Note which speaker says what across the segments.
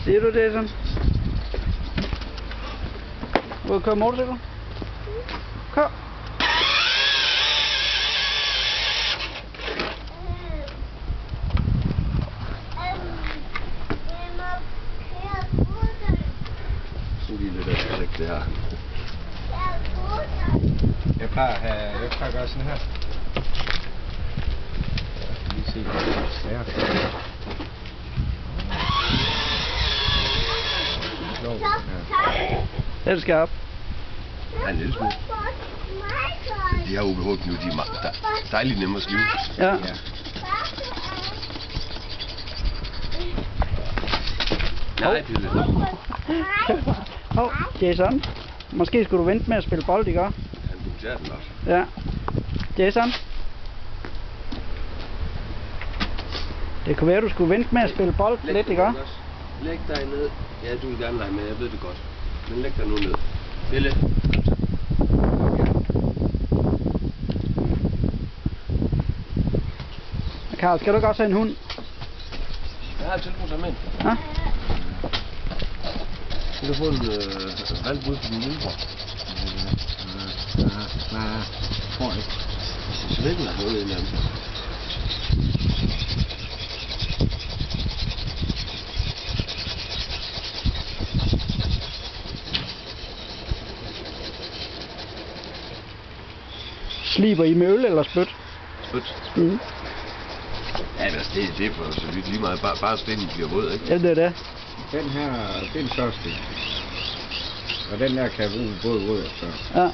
Speaker 1: Siger du det sådan? Vil du køre motorcykel? Kør!
Speaker 2: Så lige lidt af det her.
Speaker 3: Jeg plejer at gøre sådan her. Lige se, hvad det er svært.
Speaker 1: Det er skarp.
Speaker 2: Ja, en lille smule. De her OBH-knive, de er dejligt nemme at skive.
Speaker 1: Ja.
Speaker 2: Nej, det er lidt.
Speaker 1: Hov, Jason. Måske skulle du vente med at spille bold, ikke?
Speaker 2: Han kommenterer den også.
Speaker 1: Ja. Jason. Det kunne være, du skulle vente med at spille bold lidt, ikke?
Speaker 2: Læg dig ned. Ja, du vil gerne lege med, jeg ved det godt. Men læg dig nu ned. Bille.
Speaker 1: Karl, skal du ikke også have en hund?
Speaker 2: Jeg har et tilbud sammen med en.
Speaker 1: Ja?
Speaker 2: Du kan få en valg ud på din lillebror.
Speaker 3: Nej, tror ikke.
Speaker 2: Svækken har noget ind af dem.
Speaker 1: Sliber I med øl eller spyt?
Speaker 2: Spyt.
Speaker 1: Mm.
Speaker 2: Ja, men altså, det er for så vidt lige meget. Bare stenen bliver våd, ikke?
Speaker 1: Ja, det er det.
Speaker 3: Den her, det er en største. Og den der kan jeg bruge både rød og større.
Speaker 1: Ja.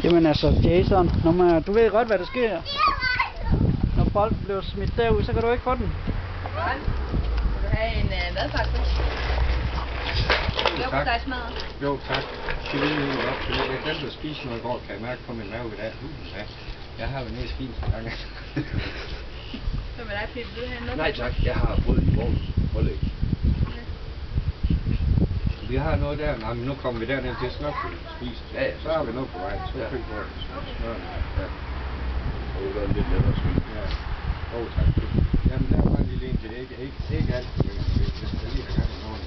Speaker 1: Jamen altså, Jason, du ved godt, hvad der sker. Når bolden bliver smidt derud, så kan du ikke få den.
Speaker 4: Vil du have en madpakke?
Speaker 3: Jo, tak. Det vil jeg op. Jeg glemte at spise noget i går, kan jeg mærke på min mave i dag. Ja. Jeg har jo nede spist en gang.
Speaker 4: Hvad med dig, Pip? Vil du have en madpakke?
Speaker 2: Nej tak, jeg har brød i vognen. Pålæg.
Speaker 3: Vi har noget der, nej, men nu kommer vi derned til snart spise.
Speaker 2: Ja, ja.
Speaker 3: Så har vi noget på vej. Så
Speaker 2: Ja.
Speaker 3: fik vi smør. Ja.
Speaker 2: Og det gør lidt lettere skyld.
Speaker 3: Ja. Tak. Jamen, der var en lille en til det. Ikke alt, men hvis der lige har gang i nogen.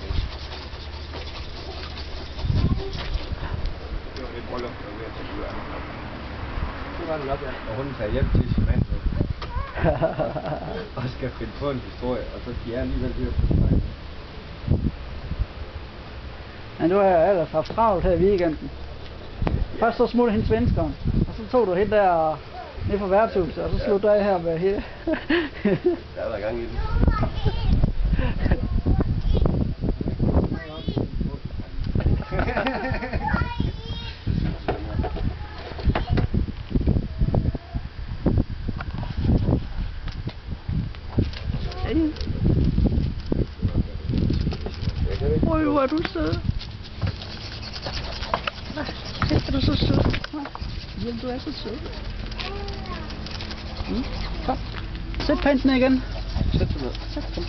Speaker 3: Det var lidt bryllup, der var ved at tage ud af. Så var det nok, ja. Og hun tager hjem til sin mand nu. Og skal finde på en historie, og så de er alligevel ved at få mig.
Speaker 1: Men du har ellers haft travlt her i weekenden. Først så smuttede hende svenskeren, og så tog du hende der ned fra værtshuset, og så slog du af her med hele.
Speaker 2: Der er der gang i den.
Speaker 1: Oj, hvor er du sød. Er du så sød? Jamen, du er så sød. Kom. Sæt panten igen.
Speaker 2: Sæt dig ned.
Speaker 1: Sæt den.